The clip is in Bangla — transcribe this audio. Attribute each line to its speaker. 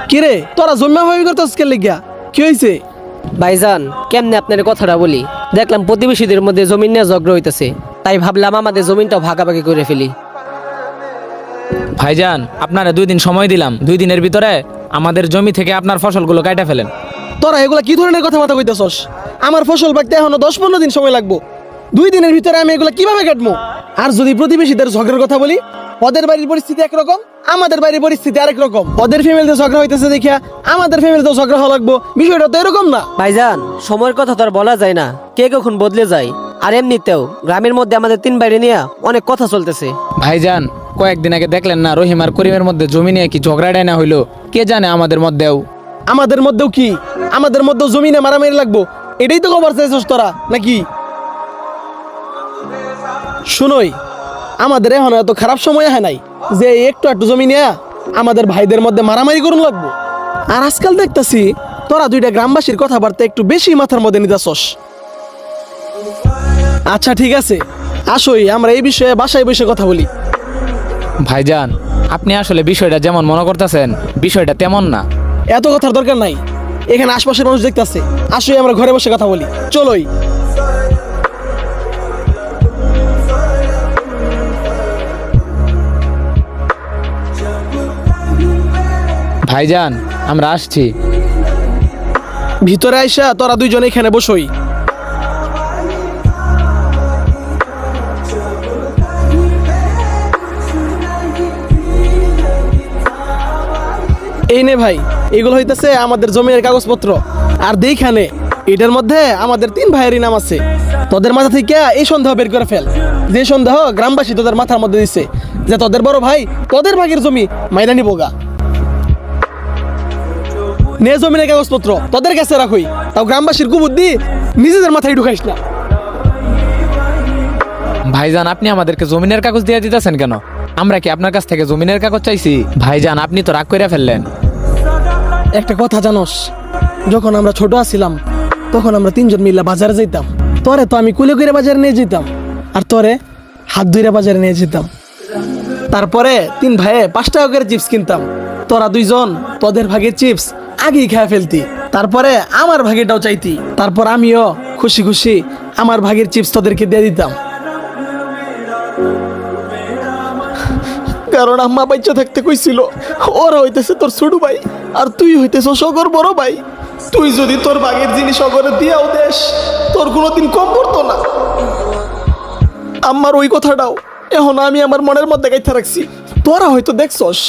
Speaker 1: কিরে তোরা জম্মা ভাবি করতেছ কে লিগা কি হয়েছে?
Speaker 2: ভাইজান কেমনে আপনার কথাটা বলি, দেখলাম প্রতিবেশীদের মধ্যে জমিন নিয়ে ঝগড়া হইতেছে, তাই ভাবলাম আমাদের জমিনটা ভাগাভাগি করে ফেলি।
Speaker 3: ভাইজান আপনারা 2 দিন সময় দিলাম, 2 দিনের ভিতরে আমাদের জমি থেকে আপনার ফসলগুলো কাটা ফেলেন।
Speaker 1: তোরা এগুলা কি ধরনের কথাবার্তা কইতেছস? আমার ফসল পাকতে এখনো 10-15 দিন সময় লাগবো। 2 দিনের ভিতরে আমি এগুলা কিভাবে কাটবো? আর যদি প্রতিবেশীদের ঝগড়ার কথা বলি, ওদের বাড়ির পরিস্থিতি একরকম, আমাদের বাড়ির পরিস্থিতি আরেক রকম। ওদের ফ্যামিলিতে ঝগড়া হইতেছে দেখিয়া আমাদের ফ্যামিলিতেও ঝগড়া হওয়া লাগবো, বিষয়টা তো এরকম না।
Speaker 2: ভাইজান সময়ের কথা তো আর বলা যায় না, কে কখন বদলে যায়। আর এমনিতেও গ্রামের মধ্যে আমাদের 3 বাইরে নিয়ে অনেক কথা চলতেছে।
Speaker 3: ভাইজান কয়েকদিন আগে দেখলেন না রহিম আর করিমের মধ্যে জমি নিয়ে কি ঝগড়াটাই না হইলো? কে জানে আমাদের মধ্যেও
Speaker 1: কি আমাদের মধ্যেও জমিনে মারামারি লাগবো, এটাই তো খবর চাইছস তোরা নাকি? শুনোই, আমাদের এখন এত খারাপ সময় হয় নাই যে একটু জমি নিয়ে আমাদের ভাইদের মধ্যে মারামারি করুন লাগবো। আর আজকাল দেখতাছি তোরা 2টা গ্রামবাসীর কথাবার্তা একটু বেশি মাথার মধ্যে নিতেছস। আচ্ছা ঠিক আছে, আসোই আমরা এই বিষয়ে বাসায় বসে কথা বলি।
Speaker 3: ভাইজান আপনি আসলে বিষয়টা যেমন মনে করতেছেন বিষয়টা তেমন না।
Speaker 1: এত কথার দরকার নাই, এখানে আশপাশের মানুষ দেখতাছে, আসোই আমরা ঘরে বসে কথা বলি, চলোই।
Speaker 3: ভাইজান আমরা আসছি।
Speaker 1: ভিতরে আইসা তোরা 2 জন এখানে বসোই। এই নে ভাই, এগুলো হইতেছে আমাদের জমির কাগজপত্র। আর দেখখানে এটার মধ্যে আমাদের 3 ভাইয়েরই নাম আছে। তোদের মাথা থেকে এই সন্দেহ বের করে ফেল, যে সন্দেহ গ্রামবাসী তোদের মাথার মধ্যে দিচ্ছে যে তোদের বড় ভাই তোদের ভাগের জমি মাইনা নিবোগা। নে জমিনের কাগজপত্র তোদের কাছে রাখুই, তাও গ্রামবাসীর কুবুদ্ধি নিজেদের মাথায় ঢুকাইস না।
Speaker 3: ভাইজান আপনি আমাদেরকে জমিনের কাগজ দিয়ে দিতেছেন কেন? আমরা কি আপনার কাছ থেকে জমিনের কাগজ চাইছি? ভাইজান আপনি তো রাগ করে ফেললেন।
Speaker 1: একটা কথা জানোস, যখন আমরা ছোট আছিলাম তখন আমরা 3 জন মিলে বাজারে যেতাম। তোরে তো আমি কুলে করে বাজারে নিয়ে যেতাম, আর তোরে হাত ধুইরা বাজারে নিয়ে যেতাম। তারপরে 3 ভাইয়ে 5 টাকা করে চিপস কিনতাম। তোরা 2 জন তোদের ভাগের চিপস আগেই খেয়ে ফেলতি, তারপরে আমার ভাগেরটাও চাইতি। তারপর আমিও খুশি খুশি আমার ভাগের চিপস তোদেরকে দিয়ে দিতাম, কারণ আম্মা বাচ্চা থাকতে কইছিল ওরা হইতেছে তোর ছোট ভাই আর তুই হইতেছ সগর বড় ভাই। তুই যদি তোর ভাগের জিনিস অগরে দিয়াও দেশ, তোর কোনোদিন কম পড়তো না। আম্মার ওই কথাটাও এখন আমি আমার মনের মধ্যে গাইতে রাখছি। তোরা হয়তো দেখছস